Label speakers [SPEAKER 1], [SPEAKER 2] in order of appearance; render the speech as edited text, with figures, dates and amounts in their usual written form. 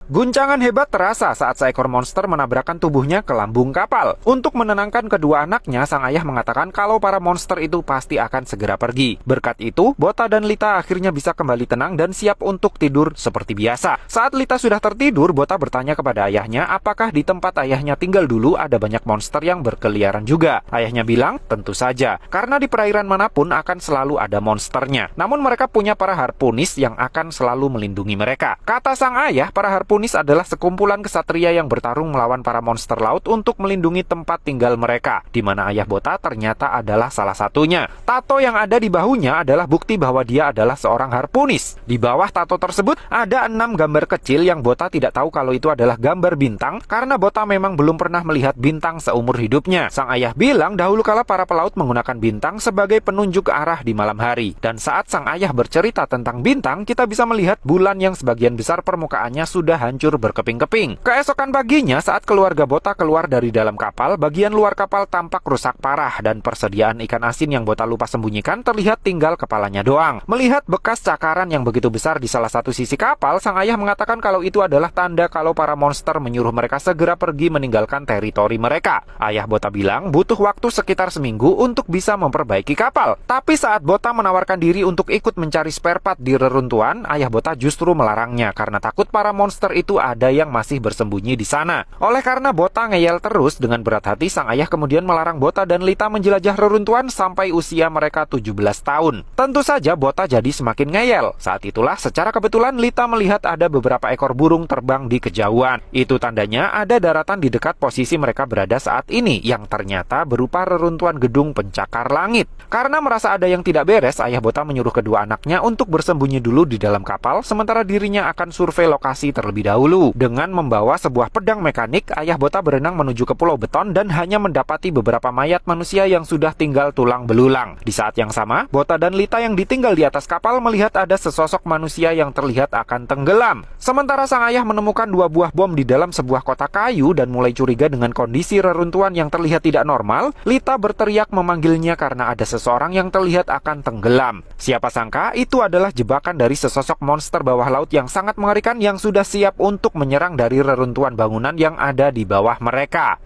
[SPEAKER 1] Guncangan hebat terasa saat seekor monster menabrakkan tubuhnya ke lambung kapal. Untuk menenangkan kedua anaknya, sang ayah mengatakan kalau para monster itu pasti akan segera pergi. Berkat itu, Bota dan Lita akhirnya bisa kembali tenang dan siap untuk tidur seperti biasa. Saat Lita sudah tertidur, Bota bertanya kepada ayahnya apakah di tempat ayahnya tinggal dulu ada banyak monster yang berkeliaran juga. Ayahnya bilang, tentu saja, karena di perairan manapun akan selalu ada monsternya. Namun mereka punya para harpunis yang akan selalu melindungi mereka. Kata sang ayah, para harpunis adalah sekumpulan kesatria yang bertarung melawan para monster laut untuk melindungi tempat tinggal mereka, di mana ayah Bota ternyata adalah salah satunya. Tato yang ada di bahunya adalah bukti bahwa dia adalah seorang harpunis. Di bawah tato tersebut ada 6 gambar kecil yang Bota tidak tahu kalau itu adalah gambar bintang, karena Bota memang belum pernah melihat bintang seumur hidupnya. Sang ayah bilang dahulu kala para pelaut menggunakan bintang sebagai penunjuk arah di malam hari. Dan saat sang ayah bercerita tentang bintang, kita bisa melihat bulan yang sebagian besar permukaannya sudah hancur berkeping-keping. Keesokan paginya, saat keluarga Bota keluar dari dalam kapal, bagian luar kapal tampak rusak parah dan persediaan ikan asin yang Bota lupa sembunyikan terlihat tinggal kepalanya doang. Melihat bekas cakaran yang begitu besar di salah satu sisi kapal, sang ayah mengatakan kalau itu adalah tanda kalau para monster menyuruh mereka segera pergi meninggalkan teritori mereka. Ayah Bota bilang butuh waktu sekitar seminggu untuk bisa memperbaiki kapal. Tapi saat Bota menawarkan diri untuk ikut mencari spare part di reruntuhan, ayah Bota justru melarangnya karena takut para monster itu ada yang masih bersembunyi di sana. Oleh karena Bota ngeyel terus, dengan berat hati sang ayah kemudian melarang Bota dan Lita menjelajah reruntuhan sampai usia mereka 17 tahun. Tentu saja Bota jadi semakin ngeyel. Saat itulah secara kebetulan Lita melihat ada beberapa ekor burung terbang di kejauhan. Itu tandanya ada daratan di dekat posisi mereka berada saat ini, yang ternyata berupa reruntuhan gedung pencakar langit. Karena merasa ada yang tidak beres, ayah Bota menyuruh kedua anaknya untuk bersembunyi dulu di dalam kapal, sementara dirinya akan survei lokasi terlebih dahulu. Dengan membawa sebuah pedang mekanik, ayah Bota berenang menuju ke Pulau Beton dan hanya mendapati beberapa mayat manusia yang sudah tinggal tulang belulang. Di saat yang sama, Bota dan Lita yang ditinggal di atas kapal melihat ada sesosok manusia yang terlihat akan tenggelam. Sementara sang ayah menemukan 2 buah bom di dalam sebuah kotak kayu dan mulai curiga dengan kondisi reruntuhan yang terlihat tidak normal, Lita berteriak memanggilnya karena ada seseorang yang terlihat akan tenggelam. Siapa sangka itu adalah jebakan dari sesosok monster bawah laut yang sangat mengerikan yang sudah siap untuk menyerang dari reruntuhan bangunan yang ada di bawah mereka.